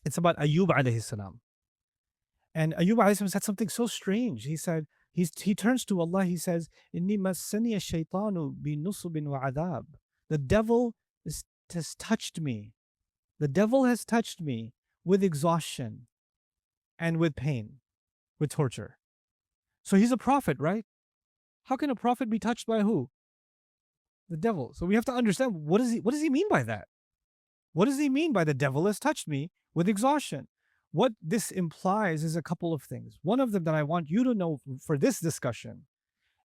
It's about Ayub alayhi salam. And Ayub alayhi salam said something so strange. He said, he turns to Allah, he says, Inni massani ash-shaytanu bi nusubin wa adab. The devil has touched me. The devil has touched me with exhaustion and with pain, with torture. So he's a prophet, right? How can a prophet be touched by who? The devil. So we have to understand, what does he mean by that? What does he mean by the devil has touched me with exhaustion? What this implies is a couple of things. One of them that I want you to know for this discussion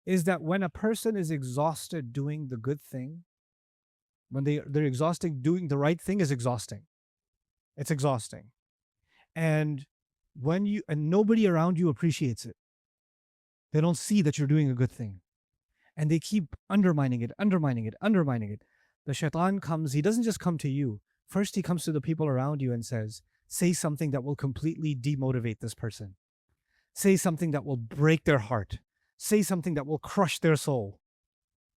is that when a person is exhausted doing the good thing, when they're exhausted doing the right thing is exhausting. It's exhausting. And nobody around you appreciates it. They don't see that you're doing a good thing. And they keep undermining it. The shaitan comes, he doesn't just come to you. First, he comes to the people around you and says, say something that will completely demotivate this person. Say something that will break their heart. Say something that will crush their soul.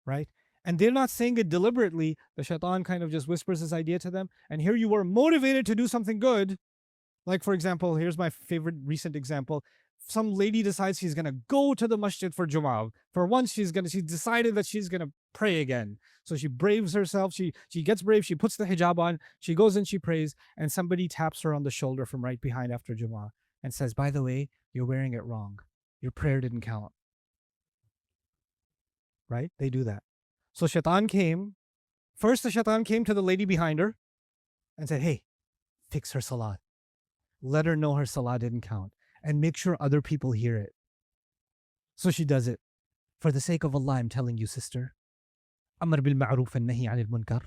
Right? And they're not saying it deliberately. The shaitan kind of just whispers this idea to them. And here you were motivated to do something good. Like, for example, here's my favorite recent example. Some lady decides she's going to go to the masjid for Jum'ah. For once, she decided that she's going to pray again. So she braves herself. She gets brave. She puts the hijab on. She goes in, she prays. And somebody taps her on the shoulder from right behind after Jum'ah and says, by the way, you're wearing it wrong. Your prayer didn't count. Right? They do that. So shaitan came. First, the shaitan came to the lady behind her and said, hey, fix her salat. Let her know her salah didn't count. And make sure other people hear it. So she does it. For the sake of Allah, I'm telling you, sister. Amr bil ma'roof and nahi anil munkar.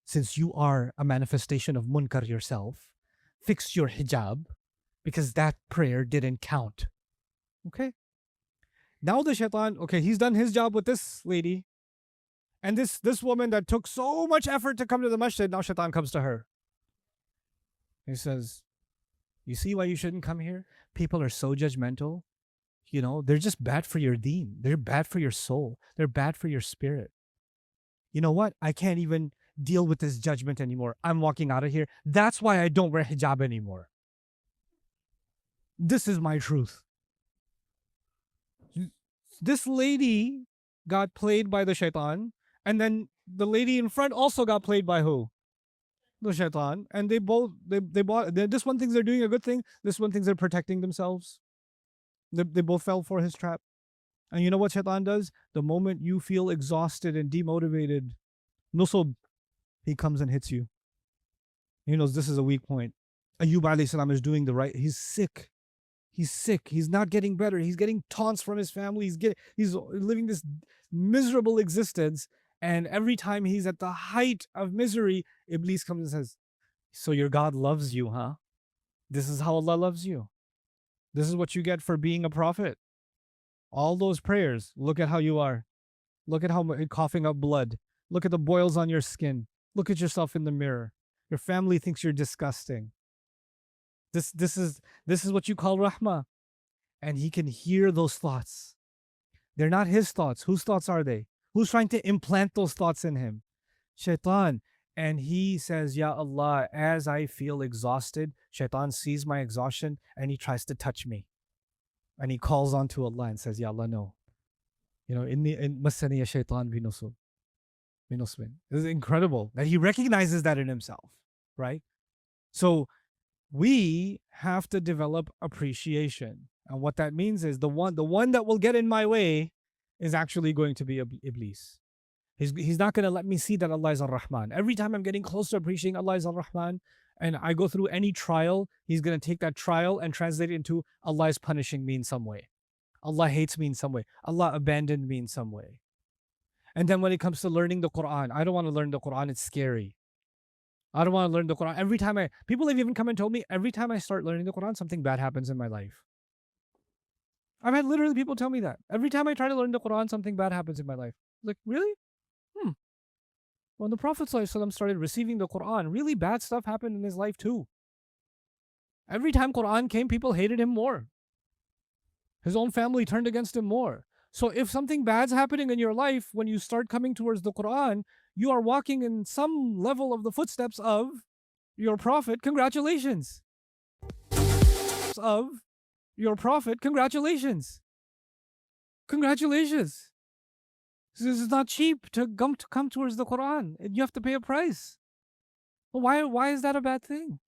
Since you are a manifestation of munkar yourself, fix your hijab because that prayer didn't count. Okay? Now the shaitan, okay, he's done his job with this lady. And this woman that took so much effort to come to the masjid, now shaitan comes to her. He says, you see why you shouldn't come here? People are so judgmental. You know, they're just bad for your deen. They're bad for your soul. They're bad for your spirit. You know what? I can't even deal with this judgment anymore. I'm walking out of here. That's why I don't wear hijab anymore. This is my truth. This lady got played by the shaitan, and then the lady in front also got played by who? The shaitan. And they bought, this one thinks they're doing a good thing, this one thinks they're protecting themselves. They both fell for his trap. And you know what shaitan does? The moment you feel exhausted and demotivated, nusub, he comes and hits you. He knows this is a weak point. Ayyub alayhi salam is doing the right. He's sick. He's not getting better. He's getting taunts from his family. He's living this miserable existence. And every time he's at the height of misery, Iblis comes and says, so your God loves you, huh? This is how Allah loves you. This is what you get for being a prophet. All those prayers, look at how you are. Look at how coughing up blood. Look at the boils on your skin. Look at yourself in the mirror. Your family thinks you're disgusting. This is what you call rahmah. And he can hear those thoughts. They're not his thoughts. Whose thoughts are they? Who's trying to implant those thoughts in him? Shaitan. And he says, Ya Allah, as I feel exhausted, shaitan sees my exhaustion and he tries to touch me. And he calls on to Allah and says, Ya Allah, no. You know, in Masaniya shaitan binusub. This is incredible that he recognizes that in himself, right? So we have to develop appreciation. And what that means is the one that will get in my way is actually going to be Iblis. He's not going to let me see that Allah is Ar-Rahman. Every time I'm getting close to appreciating Allah is Ar-Rahman and I go through any trial, he's going to take that trial and translate it into Allah is punishing me in some way. Allah hates me in some way. Allah abandoned me in some way. And then when it comes to learning the Quran, I don't want to learn the Quran. It's scary. I don't want to learn the Quran. Every time people have even come and told me, every time I start learning the Quran, something bad happens in my life. I've had literally people tell me that. Every time I try to learn the Quran, something bad happens in my life. Like, really? When the Prophet ﷺ started receiving the Quran, really bad stuff happened in his life too. Every time Quran came, people hated him more. His own family turned against him more. So if something bad's happening in your life, when you start coming towards the Quran, you are walking in some level of the footsteps of your prophet, congratulations. Of your prophet, congratulations. Congratulations. This is not cheap to come towards the Quran. You have to pay a price. Well, why is that a bad thing?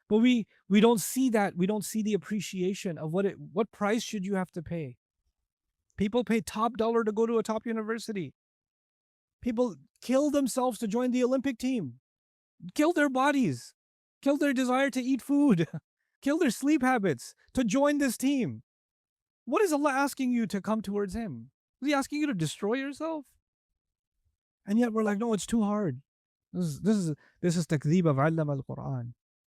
But we don't see that. We don't see the appreciation of what price should you have to pay. People pay top dollar to go to a top university. People kill themselves to join the Olympic team. Kill their bodies. Kill their desire to eat food. Kill their sleep habits to join this team. What is Allah asking you to come towards Him? Is He asking you to destroy yourself? And yet we're like, no, it's too hard. This is takdhib of 'allama al-Quran.